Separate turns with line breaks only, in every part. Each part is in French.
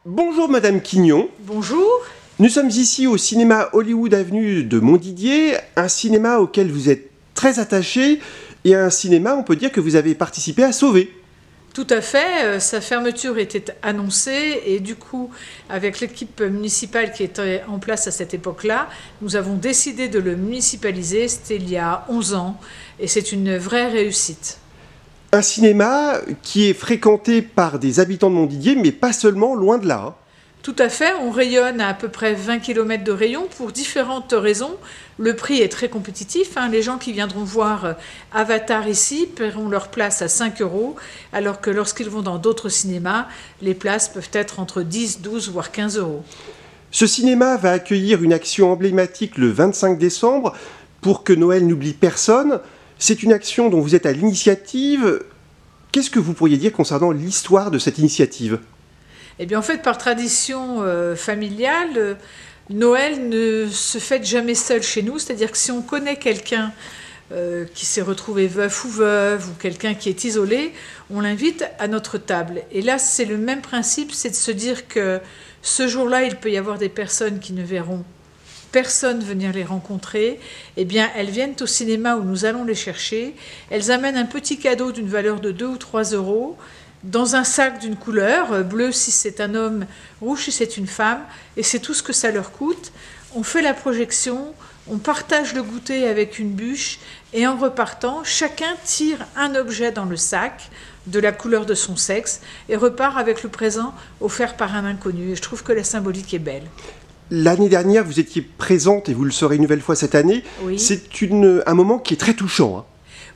Bonjour Madame Quignon.
Bonjour.
Nous sommes ici au cinéma Hollywood Avenue de Montdidier, un cinéma auquel vous êtes très attaché et un cinéma, on peut dire, que vous avez participé à sauver.
Tout à fait, sa fermeture était annoncée et du coup, avec l'équipe municipale qui était en place à cette époque-là, nous avons décidé de le municipaliser, c'était il y a 11 ans et c'est une vraie réussite.
Un cinéma qui est fréquenté par des habitants de Montdidier, mais pas seulement, loin de là.
Tout à fait, on rayonne à peu près 20 km de rayon pour différentes raisons. Le prix est très compétitif, Les gens qui viendront voir Avatar ici paieront leur place à 5 €, alors que lorsqu'ils vont dans d'autres cinémas, les places peuvent être entre 10, 12 voire 15 €.
Ce cinéma va accueillir une action emblématique le 25 décembre pour que Noël n'oublie personne. C'est une action dont vous êtes à l'initiative. Qu'est-ce que vous pourriez dire concernant l'histoire de cette initiative ?
Eh bien, en fait, par tradition familiale, Noël ne se fête jamais seul chez nous. C'est-à-dire que si on connaît quelqu'un qui s'est retrouvé veuf ou veuve, ou quelqu'un qui est isolé, on l'invite à notre table. Et là, c'est le même principe, c'est de se dire que ce jour-là, il peut y avoir des personnes qui ne verront personne venir les rencontrer. Eh bien, elles viennent au cinéma où nous allons les chercher. Elles amènent un petit cadeau d'une valeur de 2 ou 3 € dans un sac d'une couleur, bleu si c'est un homme, rouge si c'est une femme, et c'est tout ce que ça leur coûte. On fait la projection, on partage le goûter avec une bûche, et en repartant, chacun tire un objet dans le sac de la couleur de son sexe et repart avec le présent offert par un inconnu. Et je trouve que la symbolique est belle.
L'année dernière, vous étiez présente, et vous le serez une nouvelle fois cette année.
Oui.
C'est un moment qui est très touchant.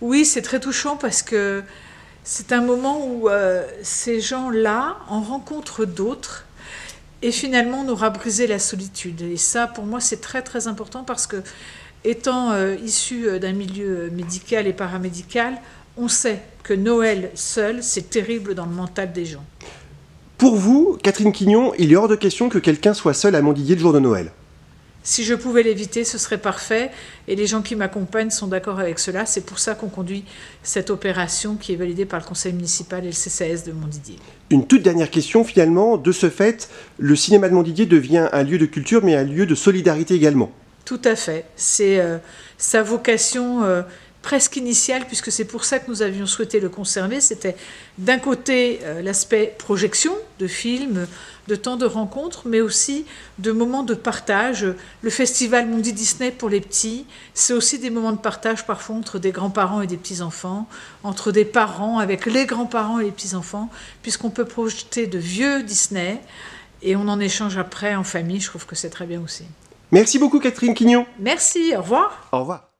Oui, c'est très touchant parce que c'est un moment où ces gens-là en rencontrent d'autres et finalement on aura brisé la solitude. Et ça, pour moi, c'est très très important parce que, étant issu d'un milieu médical et paramédical, on sait que Noël seul, c'est terrible dans le mental des gens.
Pour vous, Catherine Quignon, il est hors de question que quelqu'un soit seul à Montdidier le jour de Noël.
Si je pouvais l'éviter, ce serait parfait. Et les gens qui m'accompagnent sont d'accord avec cela. C'est pour ça qu'on conduit cette opération qui est validée par le conseil municipal et le CCAS de Montdidier.
Une toute dernière question, finalement. De ce fait, le cinéma de Montdidier devient un lieu de culture, mais un lieu de solidarité également.
Tout à fait. C'est sa vocation presque initiale, puisque c'est pour ça que nous avions souhaité le conserver. C'était d'un côté l'aspect projection de films, de temps de rencontres, mais aussi de moments de partage. Le festival Mondi Disney pour les petits, c'est aussi des moments de partage parfois entre des grands-parents et des petits-enfants, entre des parents avec les grands-parents et les petits-enfants, puisqu'on peut projeter de vieux Disney et on en échange après en famille. Je trouve que c'est très bien aussi.
Merci beaucoup, Catherine Quignon.
Merci, au revoir.
Au revoir.